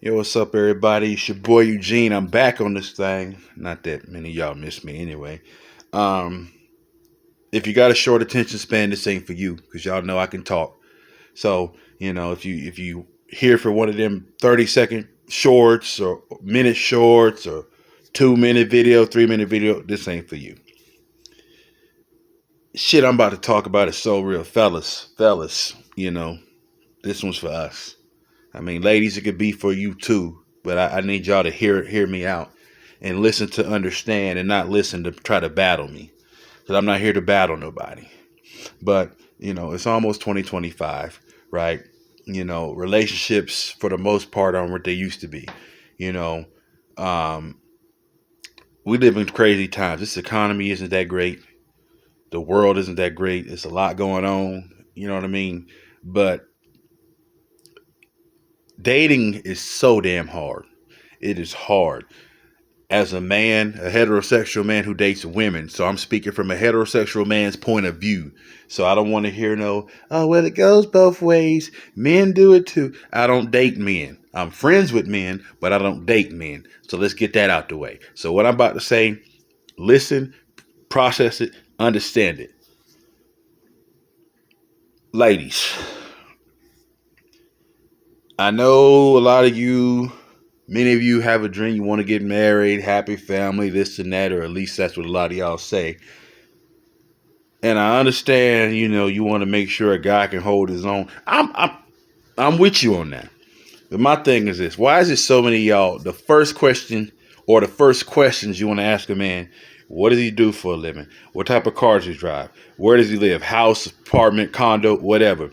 Yo, what's up, everybody? It's your boy Eugene. I'm back on this thing. Not that many of y'all miss me anyway. Um, if you got a short attention span, this ain't for you because y'all know I can talk. So if you here for one of them 30-second shorts or minute shorts or 2 minute video, 3 minute video, this ain't for you. Shit, I'm about to talk about is so real, fellas. This one's for us. I mean, ladies, it could be for you too, but I need y'all to hear me out and listen to understand and not listen to try to battle me. Because I'm not here to battle nobody. But, it's almost 2025, right? Relationships for the most part aren't what they used to be. You know, um, we live in crazy times. This economy isn't that great. The world isn't that great. It's a lot going on. You know what I mean? But dating is so damn hard. It is hard. As a man, a heterosexual man who dates women. So I'm speaking from a heterosexual man's point of view. So I don't want to hear no, oh, well, it goes both ways. Men do it too. I don't date men. I'm friends with men, but I don't date men. So let's get that out the way. So what I'm about to say, listen, process it, understand it. Ladies, I know a lot of you, many of you have a dream. You want to get married, happy family, this and that, or at least that's what a lot of y'all say. And I understand, you want to make sure a guy can hold his own. I'm with you on that. But my thing is this: why is it so many of y'all? The first question or the first questions you want to ask a man: what does he do for a living? What type of car does he drive? Where does he live? House, apartment, condo, whatever.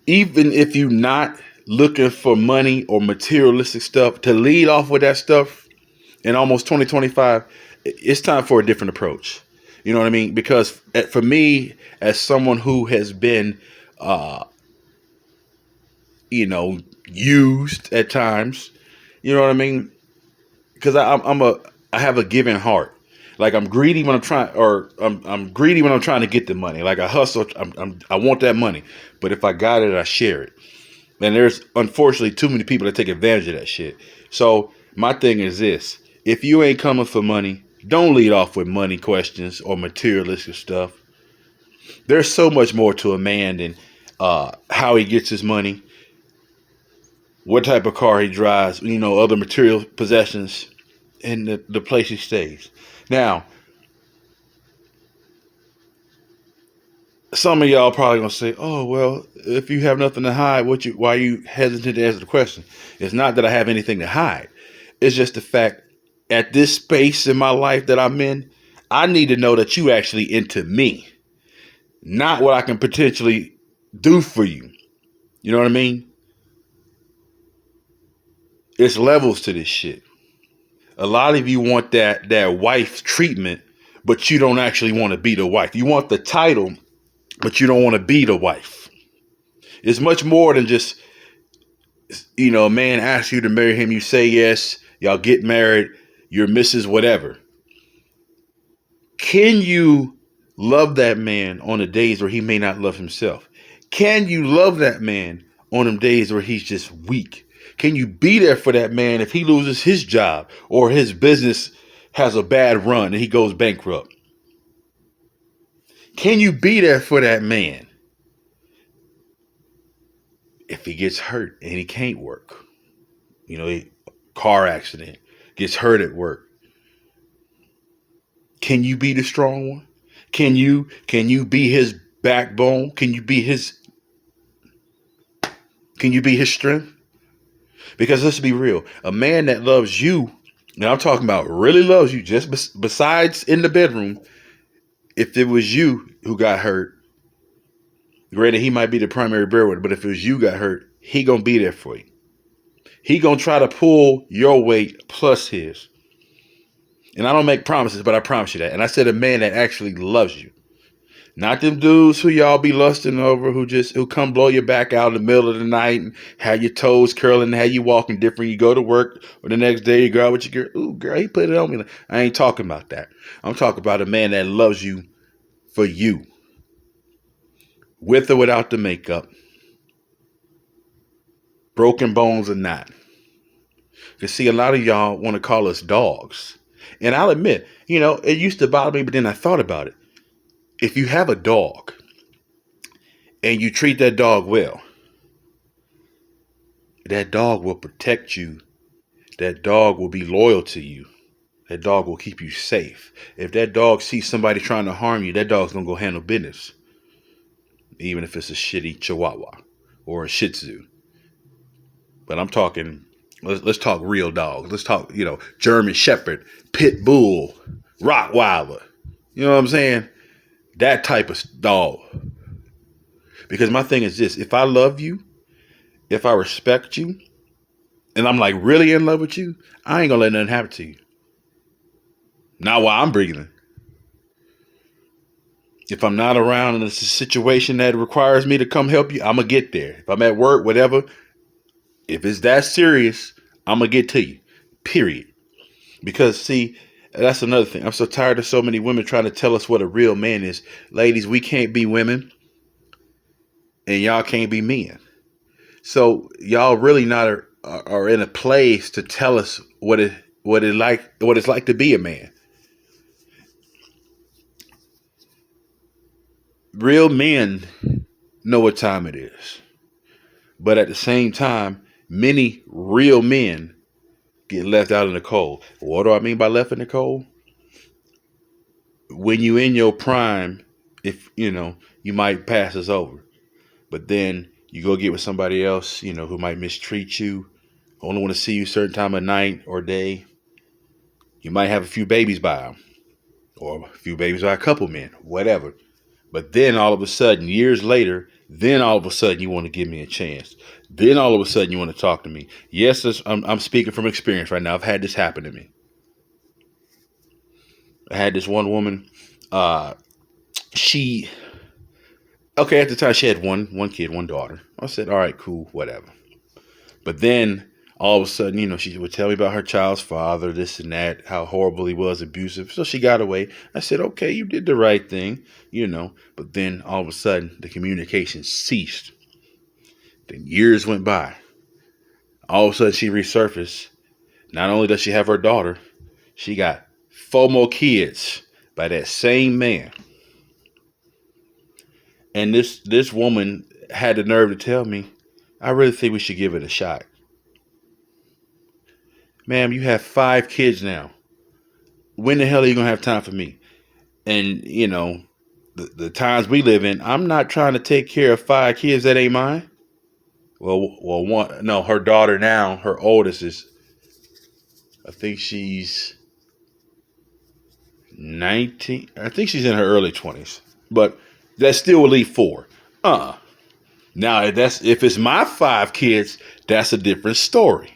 Even if you're not looking for money or materialistic stuff, to lead off with that stuff in almost 2025, it's time for a different approach. You know what I mean? Because for me, as someone who has been, uh, used at times, you know what I mean? Because I have a giving heart. Like I'm greedy when I'm trying, or I'm greedy when I'm trying to get the money. Like I hustle, I want that money, but if I got it, I share it. And there's unfortunately too many people that take advantage of that shit. So my thing is this: if you ain't coming for money, don't lead off with money questions or materialistic stuff. There's so much more to a man than how he gets his money, what type of car he drives, other material possessions, and the place he stays. Now, some of y'all probably gonna say, "Oh, well, if you have nothing to hide, why are you hesitant to answer the question?" It's not that I have anything to hide. It's just the fact at this space in my life that I'm in, I need to know that you actually into me, not what I can potentially do for you. You know what I mean? It's levels to this shit. A lot of you want that wife treatment, but you don't actually want to be the wife. You want the title, but you don't want to be the wife. It's much more than just, a man asks you to marry him, you say yes, y'all get married, you're Mrs. Whatever. Can you love that man on the days where he may not love himself? Can you love that man on them days where he's just weak? Can you be there for that man if he loses his job or his business has a bad run and he goes bankrupt? Can you be there for that man if he gets hurt and he can't work? Car accident, gets hurt at work. Can you be the strong one? Can you be his backbone? Can you be his strength? Because let's be real, a man that loves you, and I'm talking about really loves you, just besides in the bedroom. If it was you who got hurt, granted he might be the primary breadwinner, but if it was you got hurt, he gonna be there for you. He gonna try to pull your weight plus his. And I don't make promises, but I promise you that. And I said a man that actually loves you. Not them dudes who y'all be lusting over, who come blow your back out in the middle of the night and have your toes curling and have you walking different. You go to work or the next day you go out with your girl. Ooh, girl, he put it on me. I ain't talking about that. I'm talking about a man that loves you for you. With or without the makeup. broken bones or not. Because see, a lot of y'all want to call us dogs. And I'll admit, it used to bother me, but then I thought about it. If you have a dog and you treat that dog well, that dog will protect you. That dog will be loyal to you. That dog will keep you safe. If that dog sees somebody trying to harm you, that dog's going to go handle business. Even if it's a shitty Chihuahua or a Shih Tzu. But I'm talking, let's talk real dogs. Let's talk, German Shepherd, Pit Bull, Rottweiler. You know what I'm saying? That type of dog. Because my thing is this: if I love you, if I respect you, and I'm like really in love with you, I ain't gonna let nothing happen to you. Not while I'm breathing. If I'm not around and it's a situation that requires me to come help you, I'm gonna get there. If I'm at work, whatever, if it's that serious, I'm gonna get to you. Period. Because see, that's another thing. I'm so tired of so many women trying to tell us what a real man is. Ladies, we can't be women, and y'all can't be men. So y'all really not are in a place to tell us what it's like to be a man. Real men know what time it is. But at the same time, many real men get left out in the cold. What do I mean by left in the cold? When you in your prime, if you might pass us over. But then you go get with somebody else, who might mistreat you, only want to see you a certain time of night or day. You might have a few babies by them, or a few babies by a couple men, whatever. But then all of a sudden, years later, then all of a sudden you want to give me a chance. Then all of a sudden you want to talk to me. Yes, I'm speaking from experience right now. I've had this happen to me. I had this one woman. At the time she had one kid, one daughter. I said, all right, cool, whatever. But then all of a sudden, she would tell me about her child's father, this and that, how horrible he was, abusive. So she got away. I said, okay, you did the right thing, But then all of a sudden, the communication ceased. Then years went by. All of a sudden, she resurfaced. Not only does she have her daughter, she got 4 more kids by that same man. And this woman had the nerve to tell me, I really think we should give it a shot. Ma'am, you have 5 kids now. When the hell are you going to have time for me? And, the times we live in, I'm not trying to take care of 5 kids that ain't mine. Her daughter now, her oldest is, I think she's 19. I think she's in her early 20s. But that still will leave 4. Now, if it's my 5 kids, that's a different story.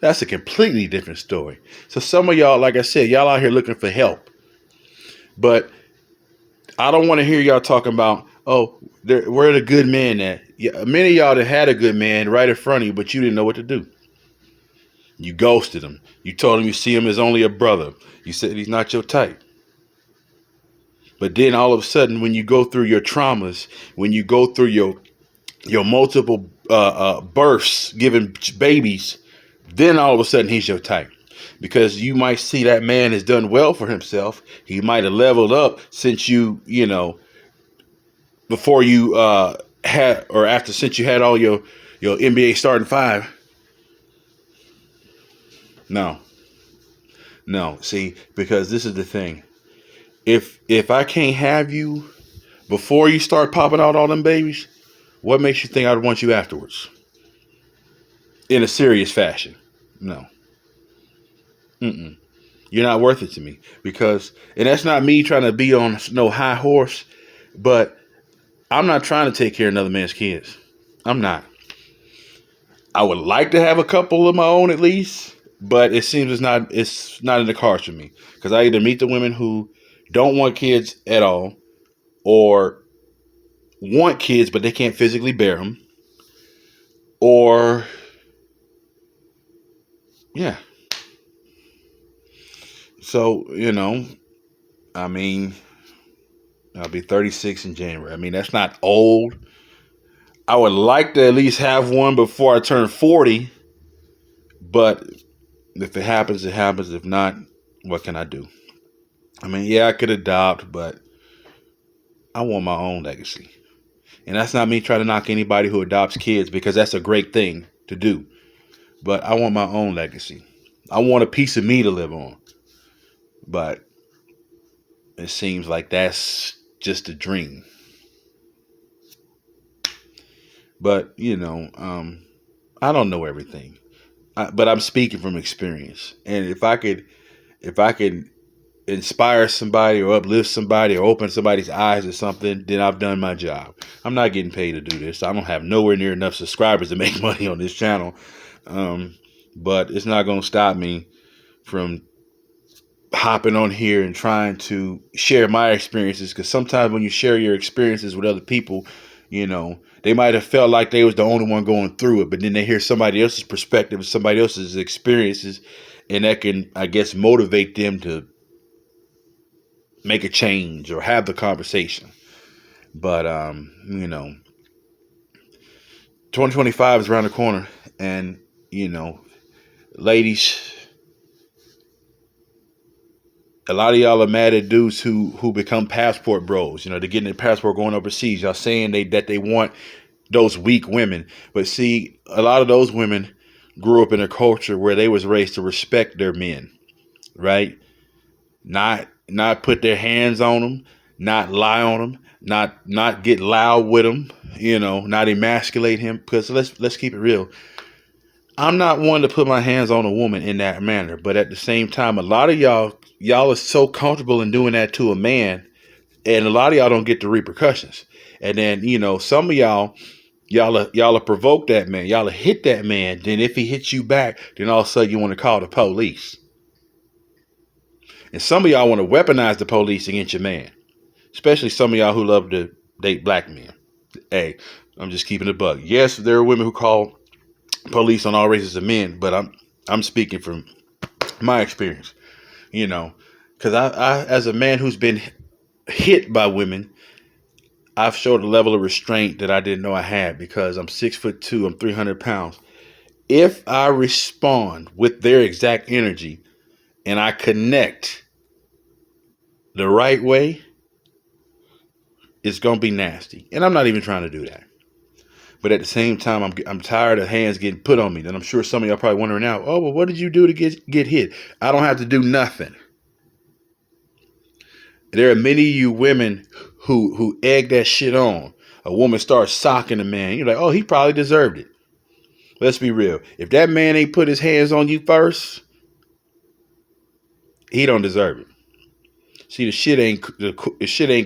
That's a completely different story. So some of y'all, like I said, y'all out here looking for help. But I don't want to hear y'all talking about, where the good men at? Yeah, many of y'all that had a good man right in front of you, but you didn't know what to do. You ghosted him. You told him you see him as only a brother. You said he's not your type. But then all of a sudden, when you go through your traumas, when you go through your multiple births, giving babies, then all of a sudden he's your type. Because you might see that man has done well for himself. He might have leveled up since before you since you had all your NBA starting 5. No. See, because this is the thing. If I can't have you before you start popping out all them babies, what makes you think I'd want you afterwards? In a serious fashion. No. You're not worth it to me. And that's not me trying to be on no high horse, but I'm not trying to take care of another man's kids. I'm not. I would like to have a couple of my own at least, but it seems it's not in the cards for me. Because I either meet the women who don't want kids at all, or want kids but they can't physically bear them, or yeah. So I mean, I'll be 36 in January. I mean, that's not old. I would like to at least have one before I turn 40. But if it happens, it happens. If not, what can I do? I mean, yeah, I could adopt, but I want my own legacy. And that's not me trying to knock anybody who adopts kids, because that's a great thing to do. But I want my own legacy. I want a piece of me to live on. But it seems like that's just a dream. But, I don't know everything. But I'm speaking from experience. And if I could inspire somebody or uplift somebody or open somebody's eyes or something, then I've done my job. I'm not getting paid to do this. I don't have nowhere near enough subscribers to make money on this channel. But it's not going to stop me from hopping on here and trying to share my experiences, because sometimes when you share your experiences with other people, they might have felt like they was the only one going through it, but then they hear somebody else's perspective, somebody else's experiences, and that can, I guess, motivate them to make a change or have the conversation. But 2025 is around the corner, and ladies, a lot of y'all are mad at dudes who become passport bros. They're getting their passport going overseas. Y'all saying that they want those weak women. But see, a lot of those women grew up in a culture where they was raised to respect their men, right? Not put their hands on them, not lie on them, not get loud with them, not emasculate him. Because let's keep it real. I'm not one to put my hands on a woman in that manner, but at the same time, a lot of y'all are so comfortable in doing that to a man, and a lot of y'all don't get the repercussions. And then some of y'all will provoke that man, y'all will hit that man. Then if he hits you back, then all of a sudden you want to call the police. And some of y'all want to weaponize the police against your man, especially some of y'all who love to date black men. Hey, I'm just keeping it a buck. Yes, there are women who call police on all races of men, but I'm speaking from my experience, because I as a man who's been hit by women, I've showed a level of restraint that I didn't know I had, because I'm 6'2", I'm 300 pounds. If I respond with their exact energy and I connect the right way, it's gonna be nasty, and I'm not even trying to do that. But at the same time, I'm tired of hands getting put on me. And I'm sure some of y'all probably wondering now, oh, well, what did you do to get hit? I don't have to do nothing. There are many of you women who egg that shit on. A woman starts socking a man. You're like, oh, he probably deserved it. Let's be real. If that man ain't put his hands on you first, he don't deserve it. See, the shit ain't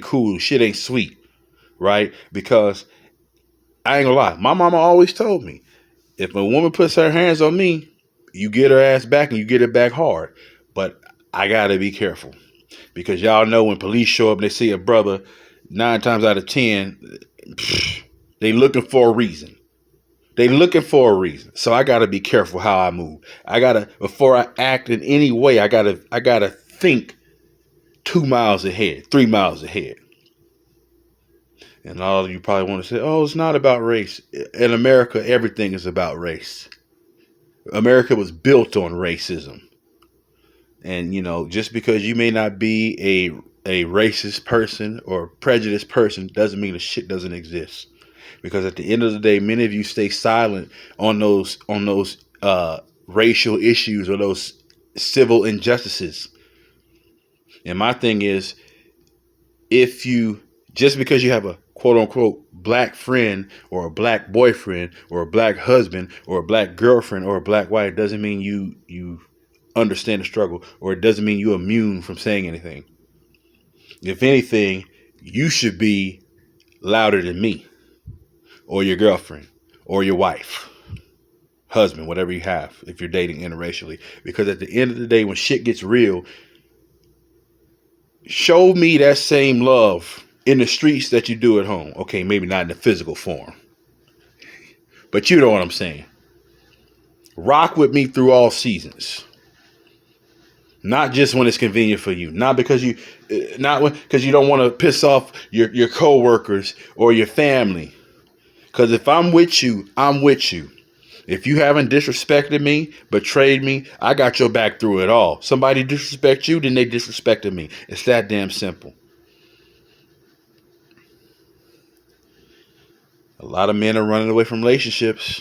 cool. Shit ain't sweet, right? Because I ain't gonna lie. My mama always told me, if a woman puts her hands on me, you get her ass back, and you get it back hard. But I gotta be careful, because y'all know when police show up and they see a brother, 9 times out of 10, they looking for a reason. So I gotta be careful how I move. Before I act in any way, I gotta think 2 miles ahead, 3 miles ahead. And all of you probably want to say, oh, it's not about race. In America, everything is about race. America was built on racism. And, just because you may not be a racist person or prejudiced person doesn't mean the shit doesn't exist. Because at the end of the day, many of you stay silent on those racial issues or those civil injustices. And my thing is, just because you have a quote unquote black friend or a black boyfriend or a black husband or a black girlfriend or a black wife, doesn't mean you understand the struggle, or it doesn't mean you're immune from saying anything. If anything, you should be louder than me or your girlfriend or your wife, husband, whatever you have, if you're dating interracially. Because at the end of the day, when shit gets real, show me that same love in the streets that you do at home. Okay, maybe not in the physical form, but you know what I'm saying. Rock with me through all seasons. Not just when it's convenient for you. Not because you don't want to piss off your coworkers or your family. Because if I'm with you, I'm with you. If you haven't disrespected me, betrayed me, I got your back through it all. Somebody disrespect you, then they disrespected me. It's that damn simple. A lot of men are running away from relationships,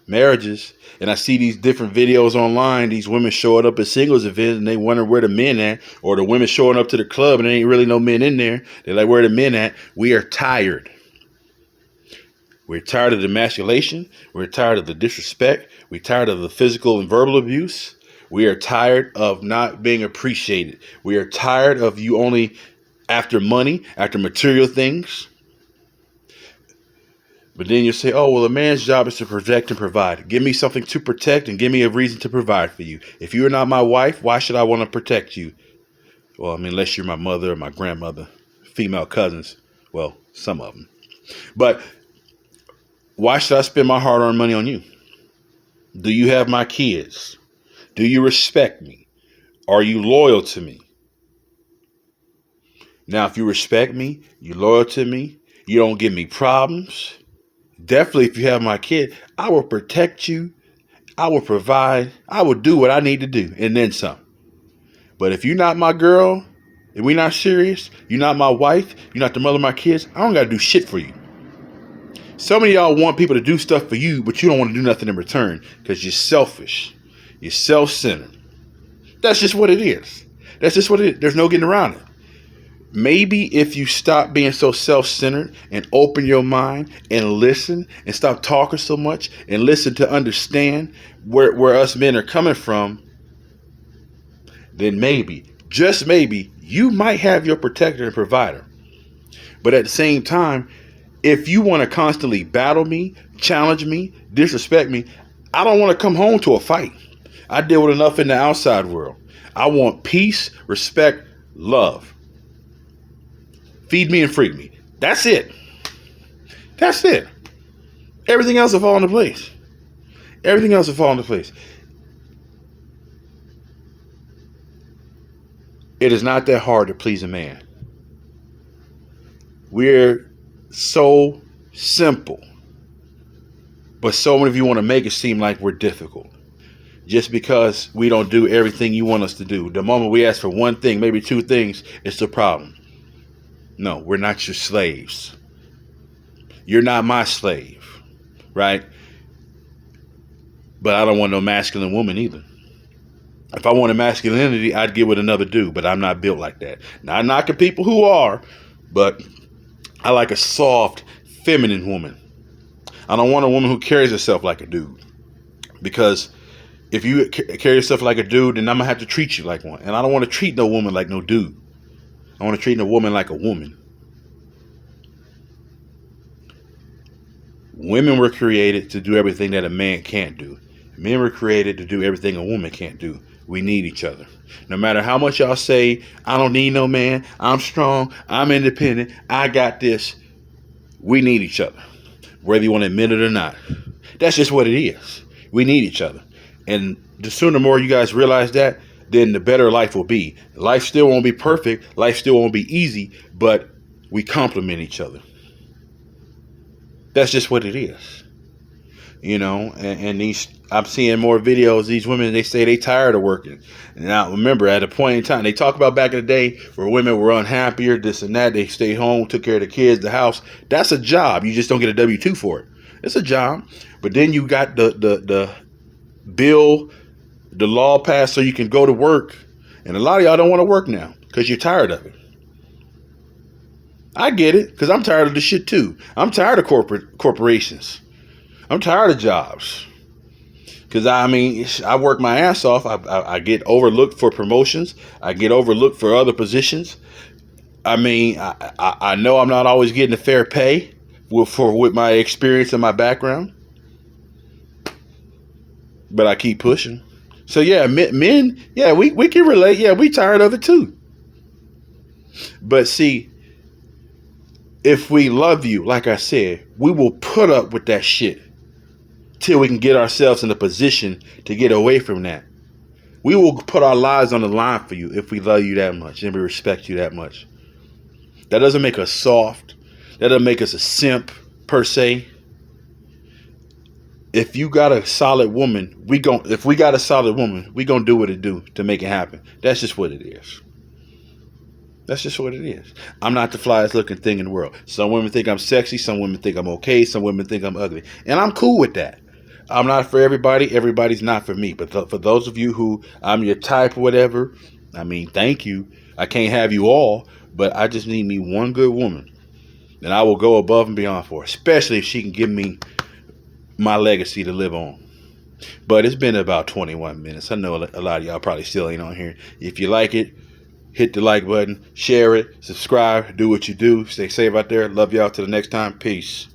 marriages, and I see these different videos online. These women showing up at singles events and they wonder where the men at, or the women showing up to the club and there ain't really no men in there. They're like, where the men at? We are tired. We're tired of the emasculation. We're tired of the disrespect. We're tired of the physical and verbal abuse. We are tired of not being appreciated. We are tired of you only after money, after material things. But then you say, oh, well, a man's job is to protect and provide. Give me something to protect and give me a reason to provide for you. If you are not my wife, why should I want to protect you? Well, I mean, unless you're my mother or my grandmother, female cousins. Well, some of them. But why should I spend my hard-earned money on you? Do you have my kids? Do you respect me? Are you loyal to me? Now, if you respect me, you're loyal to me, you don't give me problems. Definitely, if you have my kid, I will protect you. I will provide. I will do what I need to do and then some. But if you're not my girl, and we're not serious, you're not my wife, you're not the mother of my kids, I don't got to do shit for you. Some of y'all want people to do stuff for you, but you don't want to do nothing in return because you're selfish. You're self-centered. That's just what it is. That's just what it is. There's no getting around it. Maybe if you stop being so self-centered and open your mind and listen and stop talking so much and listen to understand where us men are coming from, then maybe, just maybe, you might have your protector and provider. But at the same time, if you want to constantly battle me, challenge me, disrespect me, I don't want to come home to a fight. I deal with enough in the outside world. I want peace, respect, love. Feed me and freak me. That's it. That's it. Everything else will fall into place. Everything else will fall into place. It is not that hard to please a man. We're so simple. But so many of you want to make it seem like we're difficult. Just because we don't do everything you want us to do. The moment we ask for one thing, maybe two things, it's the problem. No, we're not your slaves. You're not my slave, right? But I don't want no masculine woman either. If I wanted masculinity, I'd get with another dude, but I'm not built like that. Not knocking people who are, but I like a soft, feminine woman. I don't want a woman who carries herself like a dude. Because if you carry yourself like a dude, then I'm going to have to treat you like one. And I don't want to treat no woman like no dude. I want to treat a woman like a woman. Women were created to do everything that a man can't do. Men were created to do everything a woman can't do. We need each other. No matter how much y'all say, I don't need no man, I'm strong, I'm independent, I got this. We need each other. Whether you want to admit it or not. That's just what it is. We need each other. And the sooner more you guys realize that, then the better life will be. Life still won't be perfect. Life still won't be easy, but we complement each other. That's just what it is. You know, and these, I'm seeing more videos. These women, they say they tired of working. And now remember, at a point in time, they talk about back in the day where women were unhappier, this and that. They stayed home, took care of the kids, the house. That's a job. You just don't get a W-2 for it. It's a job. But then you got the bill, the law passed so you can go to work. And a lot of y'all don't want to work now because you're tired of it. I get it, because I'm tired of this shit too. I'm tired of corporations. I'm tired of jobs. Because I work my ass off. I get overlooked for promotions. I get overlooked for other positions. I know I'm not always getting a fair pay with my experience and my background. But I keep pushing. So yeah, men, yeah, we can relate. Yeah, we tired of it too. But see, if we love you, like I said, we will put up with that shit till we can get ourselves in a position to get away from that. We will put our lives on the line for you if we love you that much and we respect you that much. That doesn't make us soft. That doesn't make us a simp per se. if you got a solid woman, if we got a solid woman, we gonna do what it do to make it happen. That's just what it is. That's just what it is. I'm not the flyest looking thing in the world. Some women think I'm sexy. Some women think I'm okay. Some women think I'm ugly. And I'm cool with that. I'm not for everybody. Everybody's not for me. But for those of you who I'm your type or whatever, I mean, thank you. I can't have you all, but I just need me one good woman. And I will go above and beyond for her, especially if she can give me my legacy to live on. But it's been about 21 minutes. I know a lot of y'all probably still ain't on here. If you like it, hit the like button, share it, subscribe, do what you do. Stay safe out there. Love y'all till the next time. Peace.